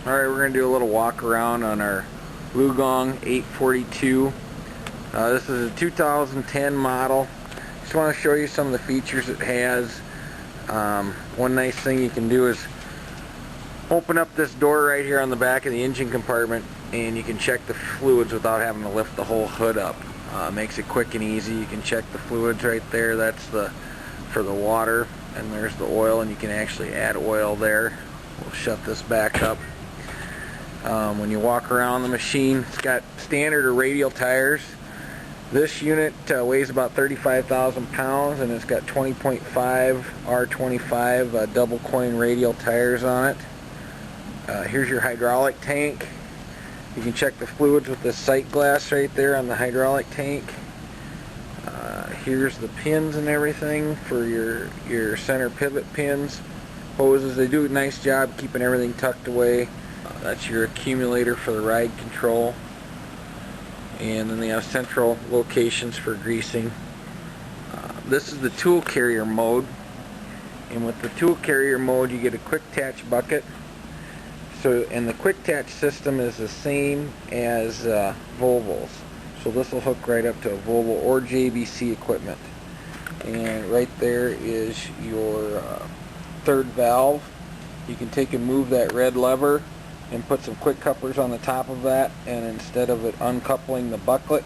Alright, we're going to do a little walk around on our Lugong 842. This is a 2010 model. Just want to show you some of the features it has. One nice thing you can do is open up this door right here on the back of the engine compartment, and you can check the fluids without having to lift the whole hood up. Makes it quick and easy. You can check the fluids right there. That's for the water, and there's the oil, and you can actually add oil there. We'll shut this back up. When you walk around the machine, it's got standard or radial tires. This unit weighs about 35,000 pounds, and it's got 20.5 R25 double coin radial tires on it. Here's your hydraulic tank. You can check the fluids with this sight glass right there on the hydraulic tank. Here's the pins and everything for your center pivot pins. Hoses, they do a nice job keeping everything tucked away. That's your accumulator for the ride control. And then they have central locations for greasing. This is the tool carrier mode. And with the tool carrier mode, you get a quick attach bucket. And the quick attach system is the same as Volvo's. So this will hook right up to a Volvo or JBC equipment. And right there is your third valve. You can take and move that red lever and put some quick couplers on the top of that, and instead of it uncoupling the bucklet,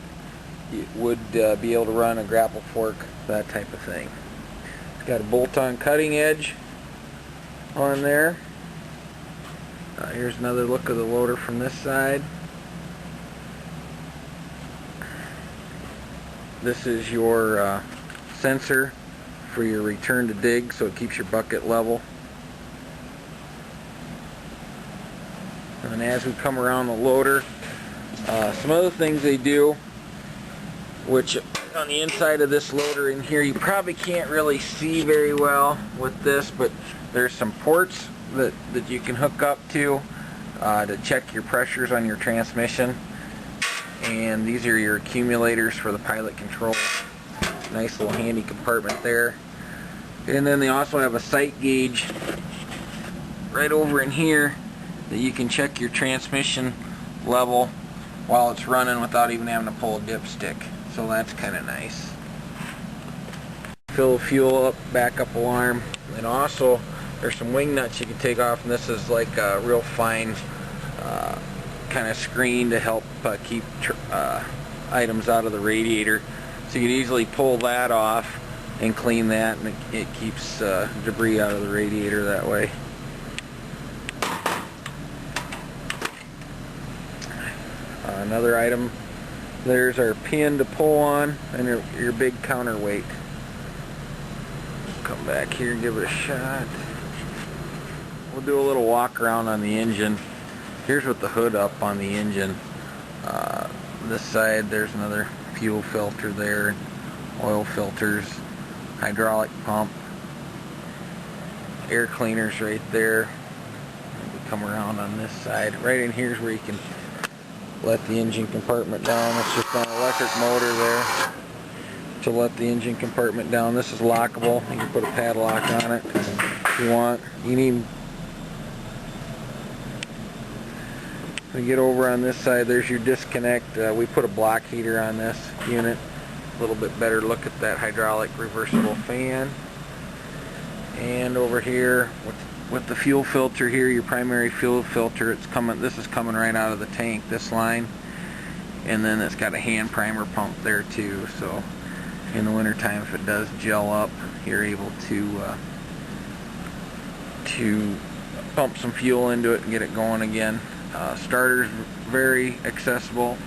it would be able to run a grapple fork, that type of thing. It's got a bolt-on cutting edge on there. Here's another look of the loader from this side. This is your sensor for your return to dig, so it keeps your bucket level. And as we come around the loader, some other things they do, which on the inside of this loader in here, you probably can't really see very well with this, but there's some ports that you can hook up to check your pressures on your transmission. And these are your accumulators for the pilot control. Nice little handy compartment there. And then they also have a sight gauge right over in here that you can check your transmission level while it's running without even having to pull a dipstick. So that's kind of nice. Fill fuel up, backup alarm, and also there's some wing nuts you can take off, and this is like a real fine kind of screen to help keep items out of the radiator. So you can easily pull that off and clean that, and it keeps debris out of the radiator that way. Another item, there's our pin to pull on, and your big counterweight. Come back here and give it a shot. We'll do a little walk around on the engine. Here's with the hood up on the engine. This side, there's another fuel filter there, oil filters, hydraulic pump, air cleaners right there. We come around on this side. Right in here is where you can let the engine compartment down. It's just an electric motor there to let the engine compartment down. This is lockable. You can put a padlock on it if you want. You need to get over on this side. There's your disconnect. We put a block heater on this unit. A little bit better look at that hydraulic reversible fan. And over here with the fuel filter here, your primary fuel filter, this is coming right out of the tank, this line. And then it's got a hand primer pump there too, so in the winter time, if it does gel up, you're able to pump some fuel into it and get it going again. Starter's very accessible.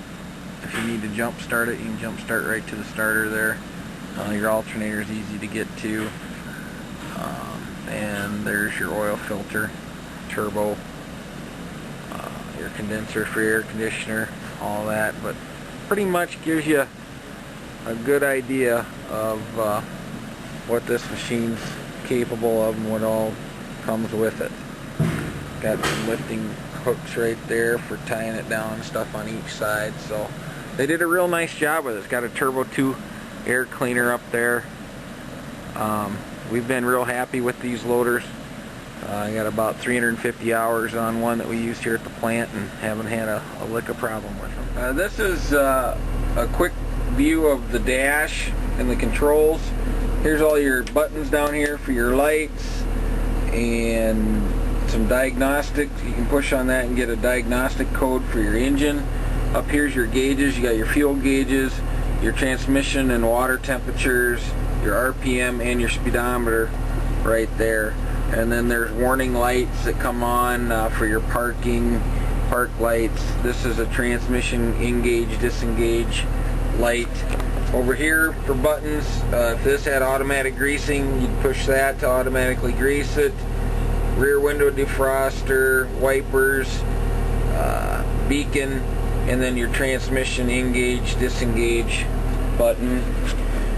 If you need to jump start it, you can jump start right to the starter there. Your alternator is easy to get to. And there's your oil filter, turbo, your condenser for your air conditioner, all that. But pretty much gives you a good idea of what this machine's capable of and what all comes with it. Got some lifting hooks right there for tying it down and stuff on each side. So they did a real nice job with it. It's got a Turbo 2 air cleaner up there. We've been real happy with these loaders. I got about 350 hours on one that we used here at the plant and haven't had a lick of problem with them. This is a quick view of the dash and the controls. Here's all your buttons down here for your lights and some diagnostics. You can push on that and get a diagnostic code for your engine. Up here's your gauges. You got your fuel gauges, your transmission and water temperatures, your RPM, and your speedometer right there. And then there's warning lights that come on for your parking, park lights. This is a transmission engage, disengage light. Over here for buttons, if this had automatic greasing, you'd push that to automatically grease it. Rear window defroster, wipers, beacon, and then your transmission engage, disengage button.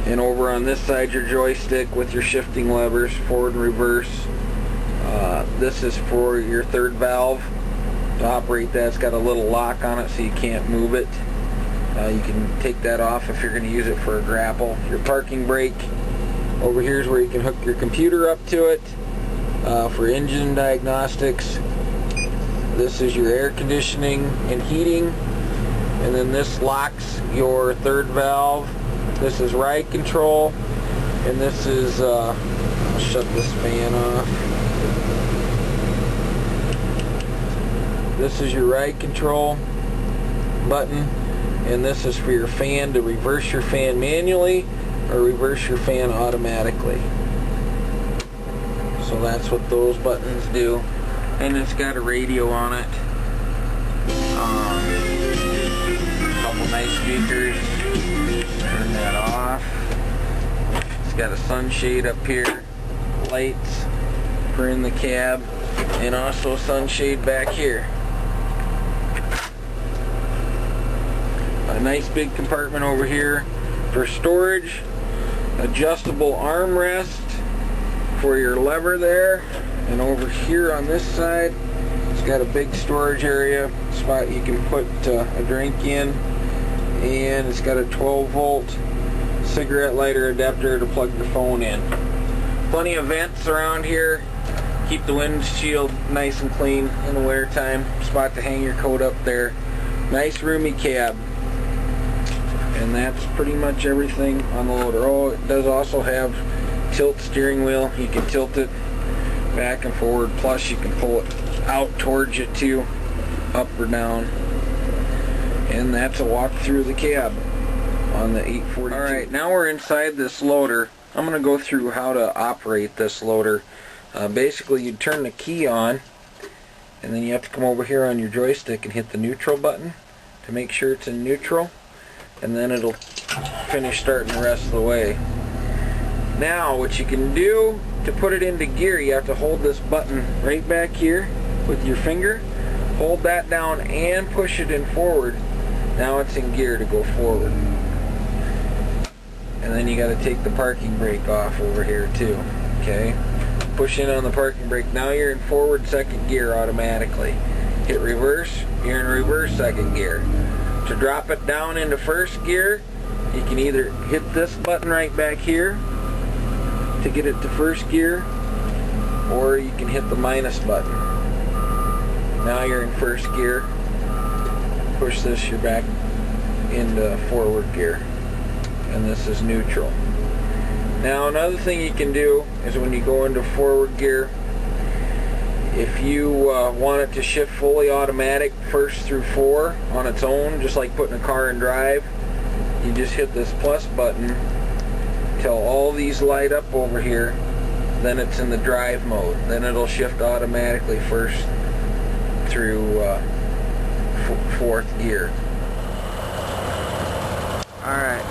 And over on this side, your joystick with your shifting levers, forward and reverse. This is for your third valve. To operate that, it's got a little lock on it so you can't move it. You can take that off if you're going to use it for a grapple. Your parking brake. Over here is where you can hook your computer up to it for engine diagnostics. This is your air conditioning and heating. And then this locks your third valve. This is ride control. And this is, I'll shut this fan off. This is your ride control button. And this is for your fan, to reverse your fan manually or reverse your fan automatically. So that's what those buttons do. And it's got a radio on it. A couple nice speakers. Turn that off. It's got a sunshade up here. Lights for in the cab. And also a sunshade back here. A nice big compartment over here for storage, adjustable armrest for your lever there, and over here on this side it's got a big storage area spot you can put a drink in, and it's got a 12-volt cigarette lighter adapter to plug your phone in. Plenty of vents around here, keep the windshield nice and clean in the winter time. Spot to hang your coat up there. Nice roomy cab. And that's pretty much everything on the loader. Oh, it does also have tilt steering wheel. You can tilt it back and forward, plus you can pull it out towards you too, up or down. And that's a walk through the cab on the 842. Alright, now we're inside this loader. I'm going to go through how to operate this loader. Basically, you turn the key on, and then you have to come over here on your joystick and hit the neutral button to make sure it's in neutral. And then it'll finish starting the rest of the way. Now what you can do to put it into gear, you have to hold this button right back here with your finger, hold that down and push it in forward. Now it's in gear to go forward. And then you got to take the parking brake off over here too. Okay, push in on the parking brake. Now you're in forward second gear automatically. Hit reverse, you're in reverse second gear. To drop it down into first gear, you can either hit this button right back here to get it to first gear, or you can hit the minus button. Now you're in first gear. Push this, you're back into forward gear. And this is neutral. Now another thing you can do is when you go into forward gear, if you want it to shift fully automatic first through 4 on its own, just like putting a car in drive, you just hit this plus button till all these light up over here, then it's in the drive mode. Then it'll shift automatically first through 4th gear. Alright.